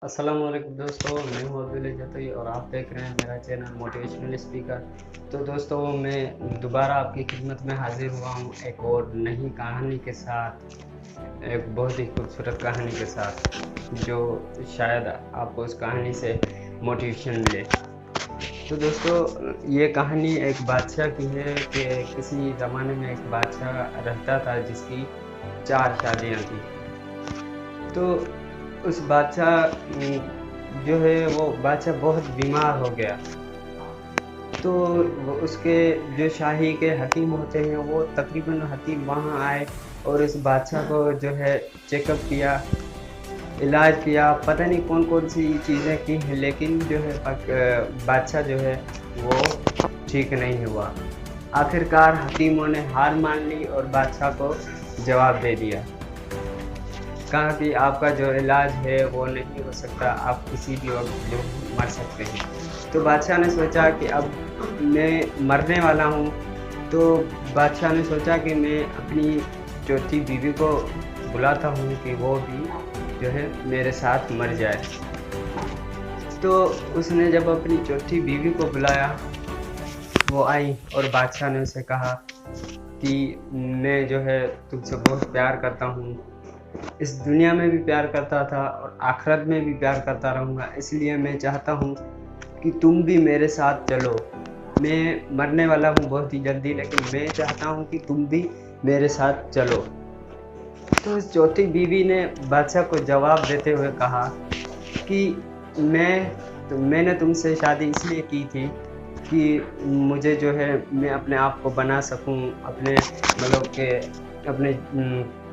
अस्सलाम वालेकुम दोस्तों, मैं हूँ अब्दुल जतई और आप देख रहे हैं मेरा चैनल मोटिवेशनल स्पीकर। तो दोस्तों, मैं दोबारा आपकी खिदमत में हाजिर हुआ हूँ एक और नई कहानी के साथ, एक बहुत ही खूबसूरत कहानी के साथ, जो शायद आपको उस कहानी से मोटिवेशन मिले। तो दोस्तों, ये कहानी एक बादशाह की है कि किसी ज़माने में एक बादशाह रहता था जिसकी 4 शादियाँ थी। तो उस बादशाह जो है वो बादशाह बहुत बीमार हो गया। तो वो उसके जो शाही के हकीम होते हैं वो तकरीबन हकीम वहाँ आए और इस बादशाह को जो है चेकअप किया, इलाज किया, पता नहीं कौन कौन सी चीज़ें की हैं, लेकिन जो है बादशाह जो है वो ठीक नहीं हुआ। आखिरकार हकीमों ने हार मान ली और बादशाह को जवाब दे दिया, कहा कि आपका जो इलाज है वो नहीं हो सकता, आप किसी भी वक्त जो मर सकते हैं। तो बादशाह ने सोचा कि अब मैं मरने वाला हूँ। तो बादशाह ने सोचा कि मैं अपनी चौथी बीवी को बुलाता हूँ कि वो भी जो है मेरे साथ मर जाए। तो उसने जब अपनी चौथी बीवी को बुलाया, वो आई और बादशाह ने उसे कहा कि मैं जो है तुमसे बहुत प्यार करता हूँ, इस दुनिया में भी प्यार करता था और आखिरत में भी प्यार करता रहूँगा, इसलिए मैं चाहता हूँ कि तुम भी मेरे साथ चलो। मैं मरने वाला हूँ बहुत ही जल्दी, लेकिन मैं चाहता हूँ कि तुम भी मेरे साथ चलो। तो इस चौथी बीवी ने बादशाह को जवाब देते हुए कहा कि मैंने तुमसे शादी इसलिए की थी कि मुझे जो है मैं अपने आप को बना सकूं, अपने मतलब के अपने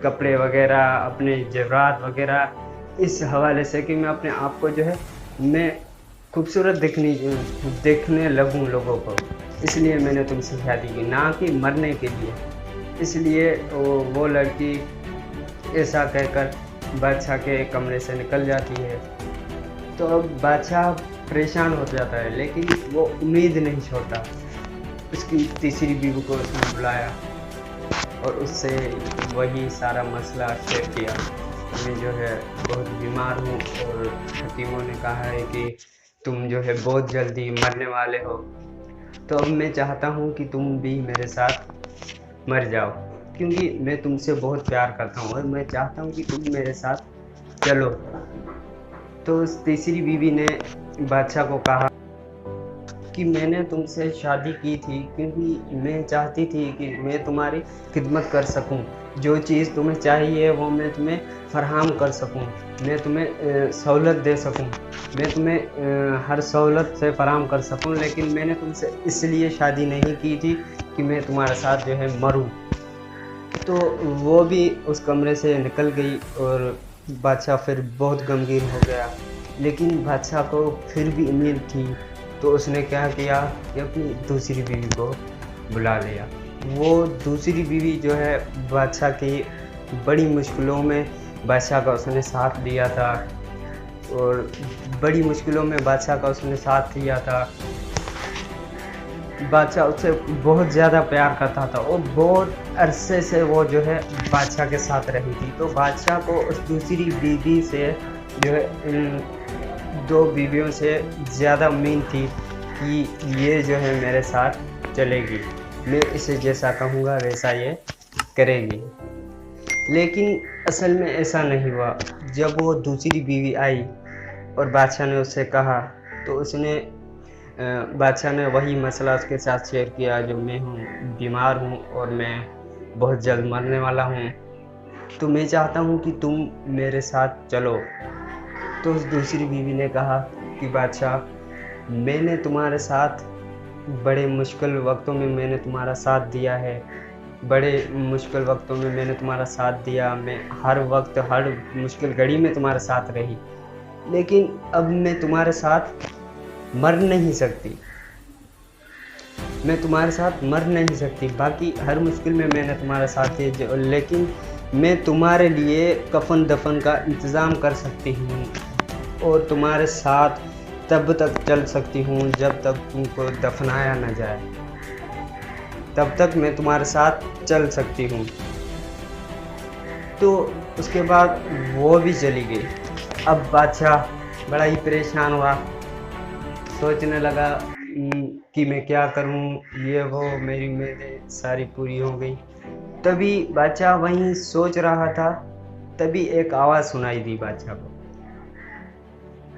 कपड़े वगैरह, अपने ज़ेवरात वगैरह इस हवाले से कि मैं अपने आप को जो है मैं खूबसूरत देखने लगूं लोगों को, इसलिए मैंने तुमसे शादी की, ना कि मरने के लिए। इसलिए वो लड़की ऐसा कहकर बादशाह के कमरे से निकल जाती है। तो अब बादशाह परेशान हो जाता है, लेकिन वो उम्मीद नहीं छोड़ता। उसकी तीसरी बीवी को उसने बुलाया और उससे वही सारा मसला शेयर किया। मैं जो है बहुत बीमार हूँ और हकीमों ने कहा है कि तुम जो है बहुत जल्दी मरने वाले हो, तो अब मैं चाहता हूँ कि तुम भी मेरे साथ मर जाओ, क्योंकि मैं तुमसे बहुत प्यार करता हूँ और मैं चाहता हूँ कि तुम मेरे साथ चलो। तो उस तीसरी बीवी ने बादशाह को कहा कि मैंने तुमसे शादी की थी क्योंकि मैं चाहती थी कि मैं तुम्हारी खिदमत कर सकूं, जो चीज़ तुम्हें चाहिए वो मैं तुम्हें फराहम कर सकूं, मैं तुम्हें सहूलत दे सकूं, मैं तुम्हें हर सहूलत से फराहम कर सकूं। लेकिन मैंने तुमसे इसलिए शादी नहीं की थी कि मैं तुम्हारे साथ जो है मरूं। तो वो भी उस कमरे से निकल गई और बादशाह फिर बहुत गमगीन हो गया। लेकिन बादशाह को फिर भी उम्मीद थी, तो उसने क्या किया कि अपनी दूसरी बीवी को बुला लिया। वो दूसरी बीवी जो है बादशाह की बड़ी मुश्किलों में बादशाह का उसने साथ दिया था, और बड़ी मुश्किलों में बादशाह का उसने साथ दिया था। बादशाह उससे बहुत ज़्यादा प्यार करता था और बहुत अरसे से वो जो है बादशाह के साथ रही थी। तो बादशाह को उस दूसरी बीवी से जो है इन दो बीवियों से ज़्यादा उम्मीद थी कि ये जो है मेरे साथ चलेगी, मैं इसे जैसा कहूँगा वैसा ये करेगी। लेकिन असल में ऐसा नहीं हुआ। जब वो दूसरी बीवी आई और बादशाह ने उससे कहा, तो उसने बादशाह ने वही मसला उसके साथ शेयर किया, जो मैं हूँ, बीमार हूँ और मैं बहुत जल्द मरने वाला हूँ, तो मैं चाहता हूँ कि तुम मेरे साथ चलो। तो उस दूसरी बीवी ने कहा कि बादशाह, मैंने तुम्हारे साथ बड़े मुश्किल वक्तों में मैंने तुम्हारा साथ दिया है, बड़े मुश्किल वक्तों में मैंने तुम्हारा साथ दिया, मैं हर वक्त हर मुश्किल घड़ी में तुम्हारे साथ रही, लेकिन अब मैं तुम्हारे साथ मर नहीं सकती, मैं तुम्हारे साथ मर नहीं सकती। बाकी हर मुश्किल में मैंने तुम्हारा साथ दिया, लेकिन मैं तुम्हारे लिए कफन दफन का इंतज़ाम कर सकती हूँ और तुम्हारे साथ तब तक चल सकती हूँ जब तक तुमको दफनाया न जाए, तब तक मैं तुम्हारे साथ चल सकती हूँ। तो उसके बाद वो भी चली गई। अब बादशाह बड़ा ही परेशान हुआ, सोचने लगा कि मैं क्या करूं, ये वो मेरी उम्मीदें सारी पूरी हो गई। तभी बादशाह वहीं सोच रहा था, तभी एक आवाज़ सुनाई दी बादशाह को।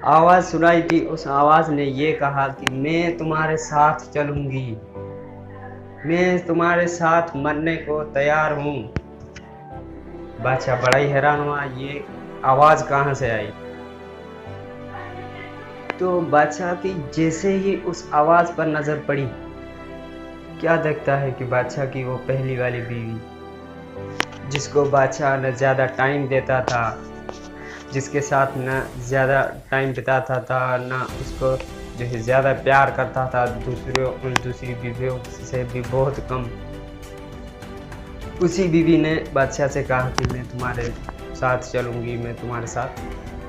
आवाज़ सुनाई दी, उस आवाज़ ने ये कहा कि मैं तुम्हारे साथ चलूंगी, मैं तुम्हारे साथ मरने को तैयार हूँ। बादशाह बड़ा ही हैरान हुआ, ये आवाज़ कहाँ से आई। तो बादशाह की जैसे ही उस आवाज़ पर नज़र पड़ी, क्या देखता है कि बादशाह की वो पहली वाली बीवी, जिसको बादशाह न ज़्यादा टाइम देता था, जिसके साथ न ज़्यादा टाइम बिताता था, न उसको जो है ज़्यादा प्यार करता था, दूसरी बीवियों से भी बहुत कम, उसी बीवी ने बादशाह से कहा कि मैं तुम्हारे साथ चलूँगी, मैं तुम्हारे साथ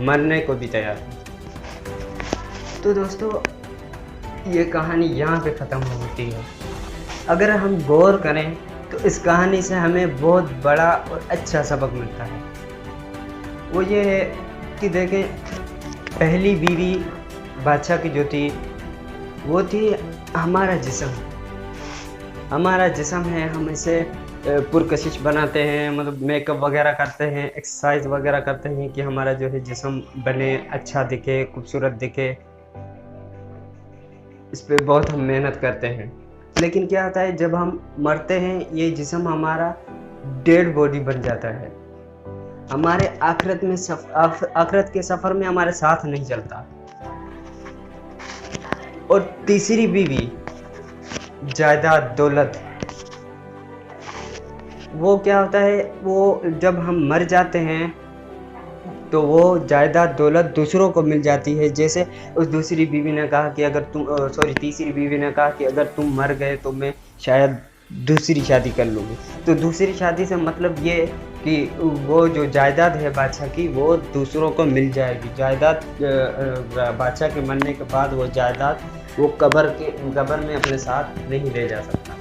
मरने को भी तैयार हूँ। तो दोस्तों, ये कहानी यहाँ पे ख़त्म होती है। अगर हम गौर करें तो इस कहानी से हमें बहुत बड़ा और अच्छा सबक मिलता है। वो ये है कि देखें, पहली बीवी बादशाह की जो थी, वो थी हमारा जिस्म। हमारा जिस्म है, हम इसे पुरकशिश बनाते हैं, मतलब मेकअप वगैरह करते हैं, एक्सरसाइज वगैरह करते हैं कि हमारा जो है जिस्म बने, अच्छा दिखे, खूबसूरत दिखे। इस पे बहुत हम मेहनत करते हैं। लेकिन क्या होता है, जब हम मरते हैं, ये जिस्म हमारा डेड बॉडी बन जाता है, हमारे आखिरत के सफ़र में हमारे साथ नहीं चलता। और तीसरी बीवी जायदाद दौलत, वो क्या होता है, वो जब हम मर जाते हैं तो वो जायदाद दौलत दूसरों को मिल जाती है। जैसे उस दूसरी बीवी ने कहा कि अगर तीसरी बीवी ने कहा कि अगर तुम मर गए तो मैं शायद दूसरी शादी कर लूँगी। तो दूसरी शादी से मतलब ये कि वो जो जायदाद है बादशाह की, वो दूसरों को मिल जाएगी। जायदाद बादशाह के मरने के बाद वो जायदाद वो कब्र में अपने साथ नहीं ले जा सकता।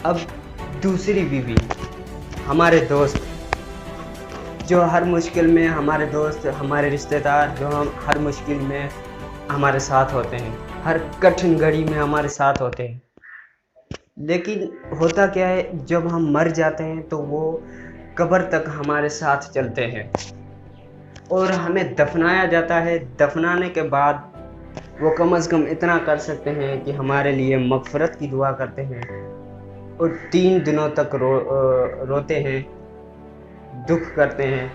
अब दूसरी बीवी, हमारे दोस्त, जो हर मुश्किल में, हमारे दोस्त, हमारे रिश्तेदार, जो हम हर मुश्किल में हमारे साथ होते हैं, हर कठिन घड़ी में हमारे साथ होते हैं। लेकिन होता क्या है, जब हम मर जाते हैं तो वो कब्र तक हमारे साथ चलते हैं और हमें दफनाया जाता है। दफनाने के बाद वो कम से कम इतना कर सकते हैं कि हमारे लिए मग़फ़िरत की दुआ करते हैं और 3 दिनों तक रोते हैं, दुख करते हैं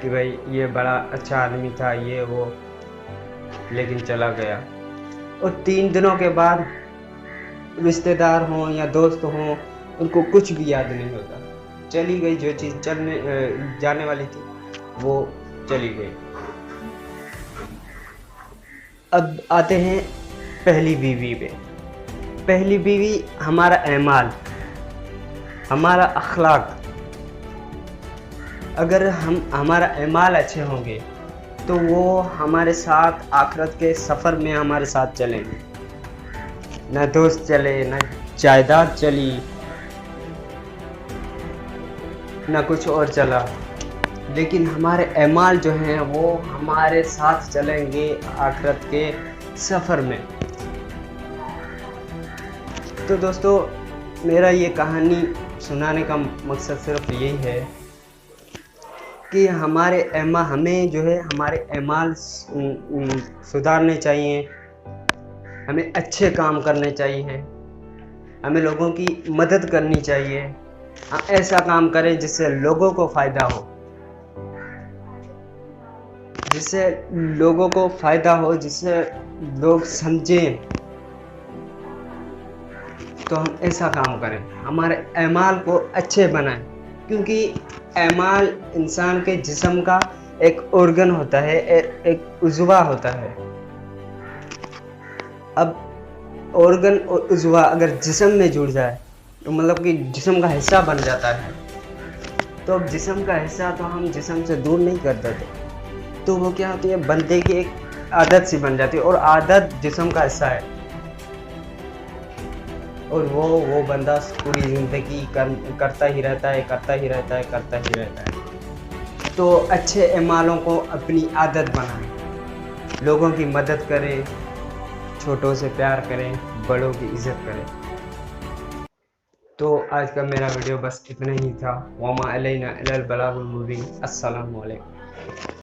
कि भाई ये बड़ा अच्छा आदमी था, ये वो, लेकिन चला गया। और 3 दिनों के बाद रिश्तेदार हों या दोस्त हों, उनको कुछ भी याद नहीं होता। चली गई जो चीज़ जाने वाली थी, वो चली गई। अब आते हैं पहली बीवी पे। पहली बीवी हमारा एमाल, हमारा अखलाक। अगर हमारा एमाल अच्छे होंगे तो वो हमारे साथ आखिरत के सफ़र में हमारे साथ चलेंगे। न दोस्त चले, न जायदाद चली, न कुछ और चला, लेकिन हमारे एमाल जो हैं वो हमारे साथ चलेंगे आखिरत के सफ़र में। तो दोस्तों, मेरा ये कहानी सुनाने का मकसद सिर्फ यही है कि हमें जो है हमारे एमाल सुधारने चाहिए, हमें अच्छे काम करने चाहिए, हमें लोगों की मदद करनी चाहिए। हम ऐसा काम करें जिससे लोगों को फ़ायदा हो, जिससे लोग समझें। तो हम ऐसा काम करें, हमारे एमाल को अच्छे बनाएं, क्योंकि एमाल इंसान के जिस्म का एक ऑर्गन होता है, एक उज़वा होता है। अब ऑर्गन और उज़वा अगर जिस्म में जुड़ जाए तो मतलब कि जिस्म का हिस्सा बन जाता है। तो अब जिस्म का हिस्सा तो हम जिस्म से दूर नहीं कर देते, तो वो क्या होती है, बंदे की एक आदत सी बन जाती है, और आदत जिस्म का हिस्सा है। और वो बंदा पूरी ज़िंदगी करता ही रहता है। तो अच्छे अमालों को अपनी आदत बनाएं, लोगों की मदद करें, छोटों से प्यार करें, बड़ों की इज़्ज़त करें। तो आज का मेरा वीडियो बस इतना ही था। वमा अलैना इल्लल बलागुल मुबीन। अस्सलामु अलैकुम।